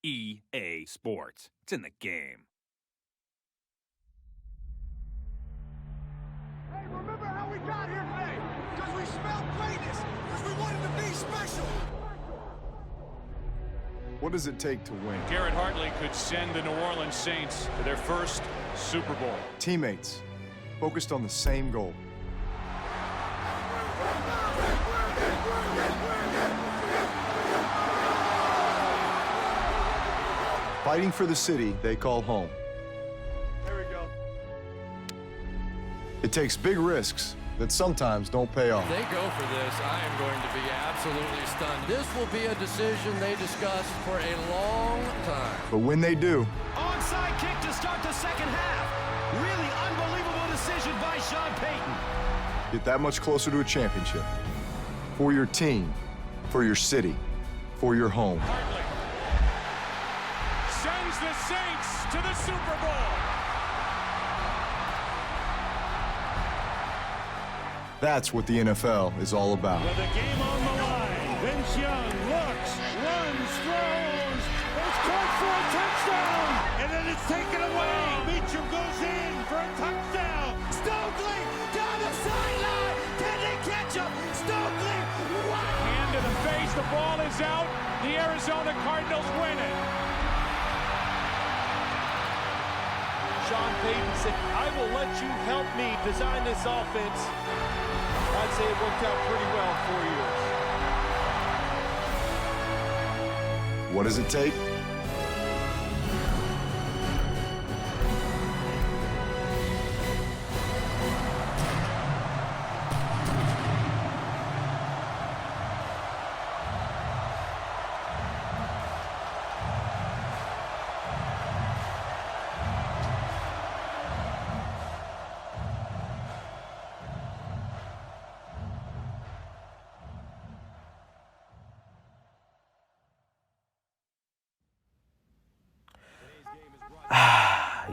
EA Sports. It's in the game. Hey, remember how we got here today? Because we smelled greatness. Because we wanted to be special. What does it take to win? Garrett Hartley could send the New Orleans Saints to their first Super Bowl. Teammates, focused on the same goal. Fighting for the city they call home. There we go. It takes big risks that sometimes don't pay off. If they go for this, I am going to be absolutely stunned. This will be a decision they discuss for a long time. But when they do, Onside kick to start the second half. Really unbelievable decision by Sean Payton. get that much closer to a championship. For your team, for your city, for your home. Hartley sends the Saints to the Super Bowl. That's what the NFL is all about. With the game on the line, Vince Young looks, runs, throws. It's caught for a touchdown, and then it's taken away. Beacham goes in for a touchdown. Stokely down the sideline. Can they catch him? Stokely. Wow. Hand to the face, the ball is out. The Arizona Cardinals win it. Sean Payton said, I will let you help me design this offense. I'd say it worked out pretty well for 4 years. What does it take?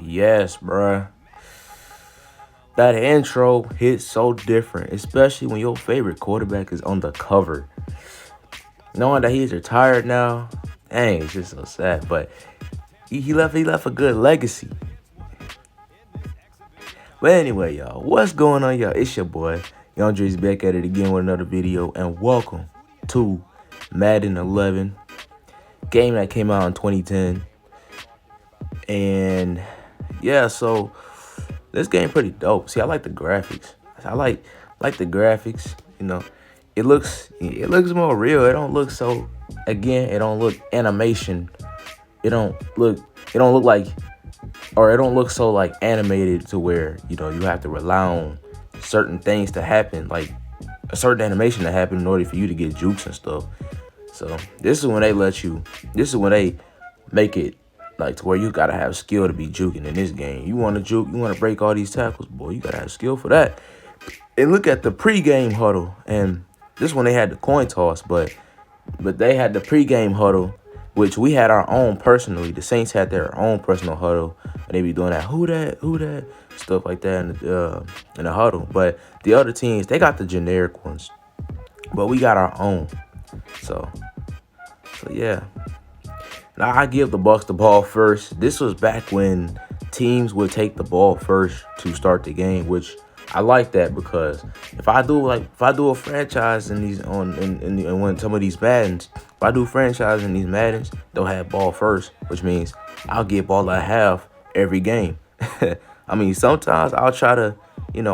Yes, bruh. That intro hits so different, especially when your favorite quarterback is on the cover. Knowing that he's retired now, dang, it's just so sad. But he left a good legacy. But anyway, y'all, what's going on, y'all? It's your boy, Yandre's back at it again with another video, and welcome to Madden 11, game that came out in 2010. And yeah, so this game pretty dope. See, I like the graphics. I like the graphics. You know, it looks more real. It don't look so. Again, it don't look animation. It don't look like, or it don't look so like animated to where you have to rely on certain things to happen, like a certain animation to happen in order for you to get jukes and stuff. So this is when they make it like to where you gotta have skill to be juking in this game. You want to juke, you want to break all these tackles, boy, you gotta have skill for that. And look at the pregame huddle, and this one they had the coin toss, but they had the pregame huddle, which we had our own personally. The Saints had their own personal huddle, and they be doing that who that stuff like that in the huddle. But the other teams, they got the generic ones, but we got our own. So yeah. Now, I give the Bucs the ball first. This was back when teams would take the ball first to start the game, which I like that, because if I do a franchise in these in when some of these Maddens, if I do franchise in these Maddens, they'll have ball first, which means I'll get ball at half every game. I mean, sometimes I'll try to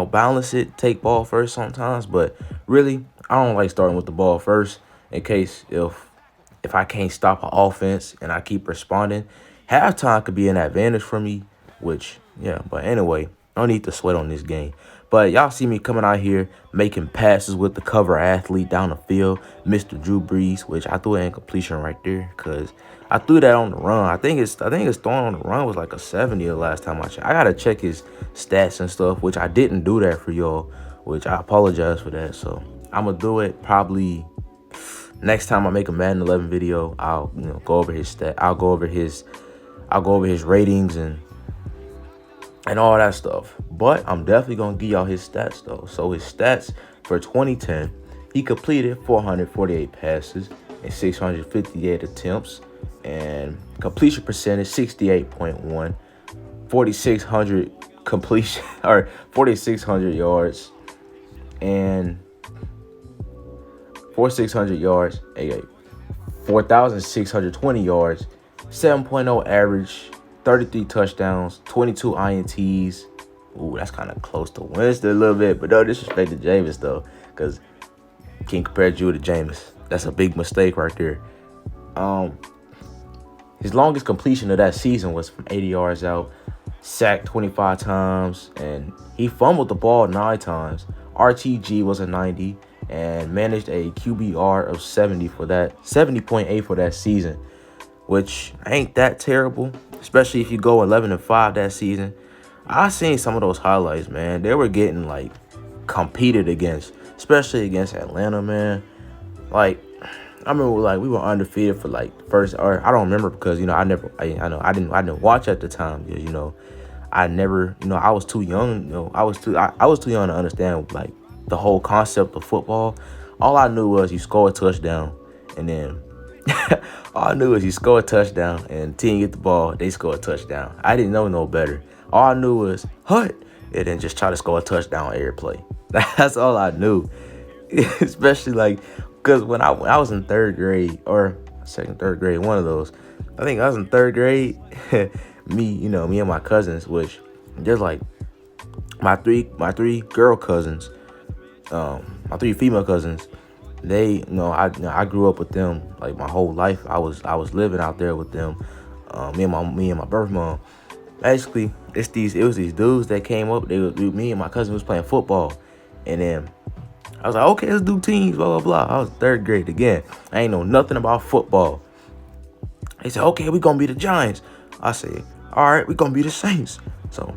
balance it, take ball first sometimes, but really I don't like starting with the ball first in case if I can't stop an offense and I keep responding, halftime could be an advantage for me, but anyway, no need to sweat on this game. But y'all see me coming out here making passes with the cover athlete down the field, Mr. Drew Brees, which I threw an incompletion right there because I threw that on the run. I think his throwing on the run was like a 70 the last time I checked. I gotta check his stats and stuff, which I didn't do that for y'all, which I apologize for that. So I'm gonna do it probably next time I make a Madden 11 video. I'll go over his stat. I'll go over his ratings and all that stuff. But I'm definitely gonna give y'all his stats though. So his stats for 2010, he completed 448 passes and 658 attempts and completion percentage 68.1, 4,600 completion or 4,600 yards, and 4,600 yards, 4,620 yards, 7.0 average, 33 touchdowns, 22 INTs. Ooh, that's kind of close to Winston a little bit, but no disrespect to Jameis though, because can't compare Drew to Jameis. That's a big mistake right there. His longest completion of that season was from 80 yards out, sacked 25 times, and he fumbled the ball 9 times. RTG was a 90 and managed a QBR of 70.8 for that season, which ain't that terrible, especially if you go 11-5 that season. I seen some of those highlights, man. They were getting like competed against, especially against Atlanta, man. Like, I remember like we were undefeated for like first, or I don't remember because I didn't watch at the time because I never, I was too young. I was too young to understand like the whole concept of football. All I knew was you score a touchdown, and then all I knew was you score a touchdown, and team get the ball, they score a touchdown. I didn't know no better. All I knew was hut, and then just try to score a touchdown every play. That's all I knew. Especially like, because when I was in 3rd grade or 3rd grade, one of those. I think I was in 3rd grade. me and my cousins, which there's like my three girl cousins, my 3 female cousins. They, I grew up with them like my whole life. I was living out there with them. Me and my birth mom. Basically, it was these dudes that came up. Me and my cousin was playing football, and then I was like, okay, let's do teams, blah blah blah. I was 3rd grade again. I ain't know nothing about football. They said, okay, we gonna be the Giants. I said, all right, we gonna be the Saints. So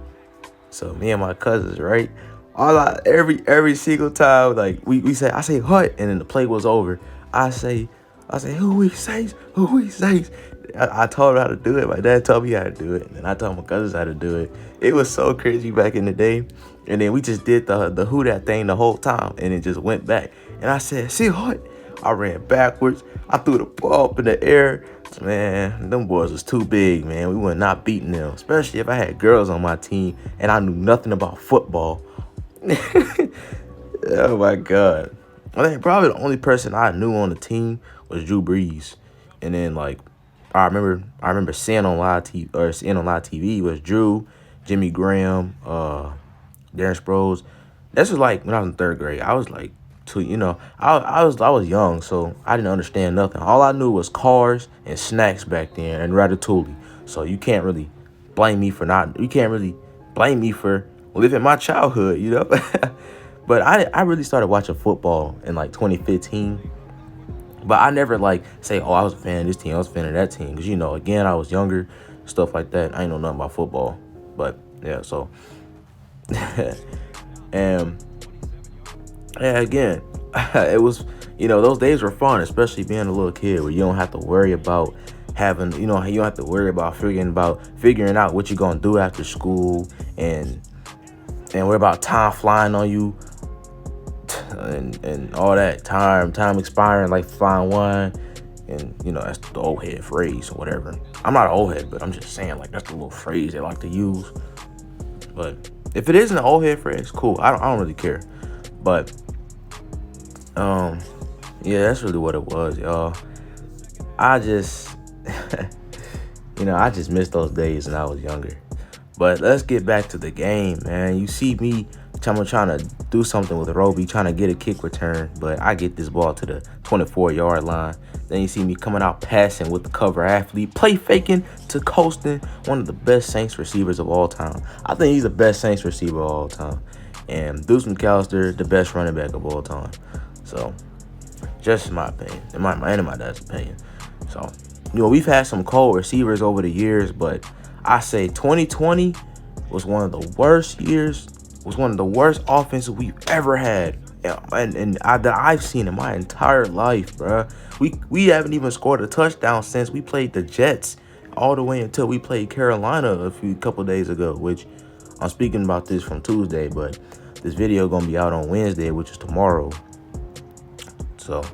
me and my cousins, right? Every single time, like I say hut, and then the play was over. I say, who we Saints? Who we Saints? I told her how to do it. My dad told me how to do it, and then I told my cousins how to do it. It was so crazy back in the day. And then we just did the who that thing the whole time, and it just went back. And I said, see hut. I ran backwards. I threw the ball up in the air. Man, them boys was too big, man. We were not beating them, especially if I had girls on my team and I knew nothing about football. Oh my God. I think probably the only person I knew on the team was Drew Brees. And then like I remember seeing on live TV was Drew, Jimmy Graham, Darren Sproles. This was like when I was in 3rd grade. I was like I was young, so I didn't understand nothing. All I knew was cars and snacks back then and Ratatouille. So you can't really blame me for living my childhood, But I really started watching football in like 2015. But I never like say, oh, I was a fan of this team, I was a fan of that team. Because, again, I was younger, stuff like that. I ain't know nothing about football. But, yeah, so. And, yeah, again, it was, those days were fun, especially being a little kid where you don't have to worry about having, you don't have to worry about figuring out what you're going to do after school and worry about time flying on you. And all that time expiring like fine wine, and that's the old head phrase or whatever. I'm not an old head, but I'm just saying like that's the little phrase they like to use. But if it isn't an old head phrase, cool. I don't really care. But yeah, that's really what it was, y'all. I just I just miss those days when I was younger. But let's get back to the game, man. You see me trying to do something with Roby, trying to get a kick return, but I get this ball to the 24-yard line. Then you see me coming out passing with the cover athlete, play faking to coasting, one of the best Saints receivers of all time. I think he's the best Saints receiver of all time. And Deuce McAllister, the best running back of all time. So, just in my opinion, and my dad's opinion. So, we've had some cold receivers over the years, but I say 2020 was one of the worst years. Was one of the worst offenses we've ever had, and that I've seen in my entire life, bro. We haven't even scored a touchdown since we played the Jets, all the way until we played Carolina a couple days ago. Which I'm speaking about this from Tuesday, but this video gonna be out on Wednesday, which is tomorrow. So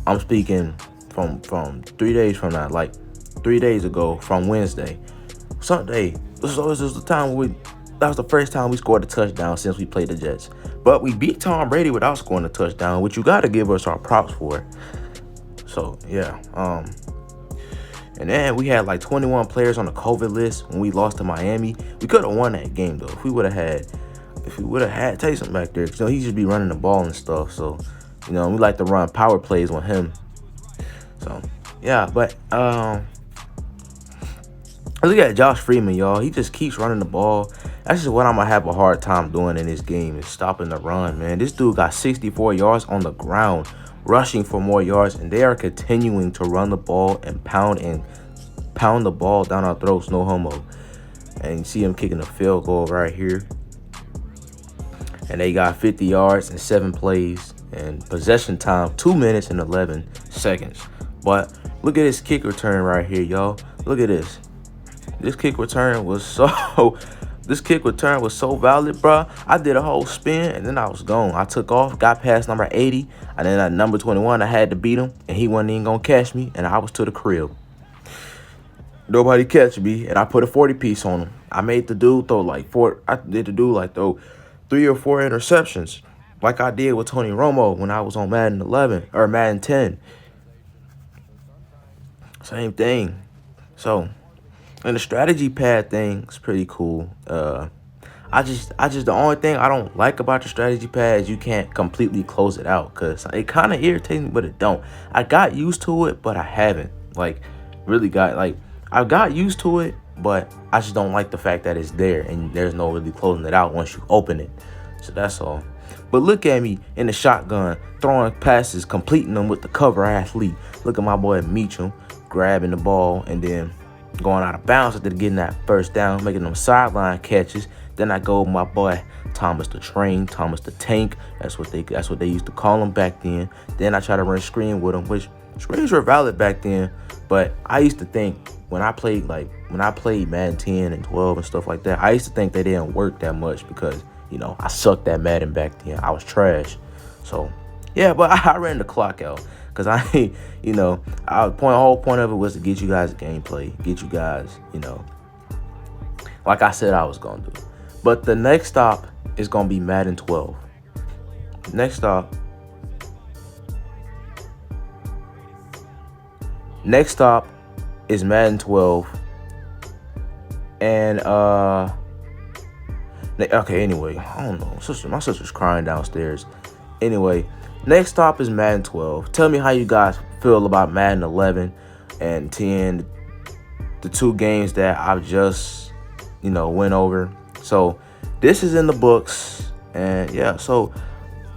I'm speaking from 3 days from now, like 3 days ago from Wednesday. Sunday, this was the time that was the first time we scored a touchdown since we played the Jets. But we beat Tom Brady without scoring a touchdown, which you got to give us our props for. So, yeah. And then we had like 21 players on the COVID list when we lost to Miami. We could have won that game, though, if we would have had Taysom back there. You know, he should be running the ball and stuff. So, you know, we like to run power plays with him. So, yeah, but look at Josh Freeman, y'all. He just keeps running the ball. That's just what I'm going to have a hard time doing in this game, is stopping the run, man. This dude got 64 yards on the ground, rushing for more yards, and they are continuing to run the ball and pound the ball down our throats, no homo. And you see him kicking a field goal right here. And they got 50 yards in 7 plays, and possession time 2 minutes and 11 seconds. But look at this kick return right here, y'all. Look at this. This kick return was so valid, bro. I did a whole spin and then I was gone. I took off, got past number 80, and then at number 21, I had to beat him, and he wasn't even gonna catch me, and I was to the crib. Nobody catch me, and I put a 40 piece on him. I made the dude throw like 3 or 4 interceptions, like I did with Tony Romo when I was on Madden 11 or Madden 10. Same thing. So, and the strategy pad thing is pretty cool. I just the only thing I don't like about the strategy pad is you can't completely close it out, because it kind of irritates me, but it don't. I got used to it, but I haven't I got used to it, but I just don't like the fact that it's there and there's no really closing it out once you open it. So that's all. But look at me in the shotgun, throwing passes, completing them with the cover athlete. Look at my boy Meacham grabbing the ball and then going out of bounds after getting that first down, making them sideline catches. Then I go with my boy Thomas the Tank. That's what they used to call him back then. Then I try to run screen with him, which screens were valid back then. But I used to think when I played Madden 10 and 12 and stuff like that, I used to think they didn't work that much because, you know, I sucked at Madden back then. I was trash. So yeah, but I ran the clock out. Because the whole point of it was to get you guys gameplay, get you guys, you know, like I said I was going to do. But the next stop is going to be Madden 12. Next stop is Madden 12. And, okay, anyway, I don't know. My sister's crying downstairs. Anyway, next stop is Madden 12. Tell me how you guys feel about Madden 11 and 10, the 2 games that I've just, went over. So this is in the books, and yeah, so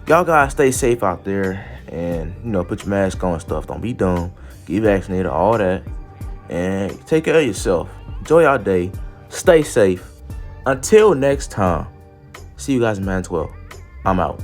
y'all guys stay safe out there, and put your mask on and stuff. Don't be dumb. Get vaccinated, all that, and take care of yourself. Enjoy your day. Stay safe. Until next time, see you guys in Madden 12. I'm out.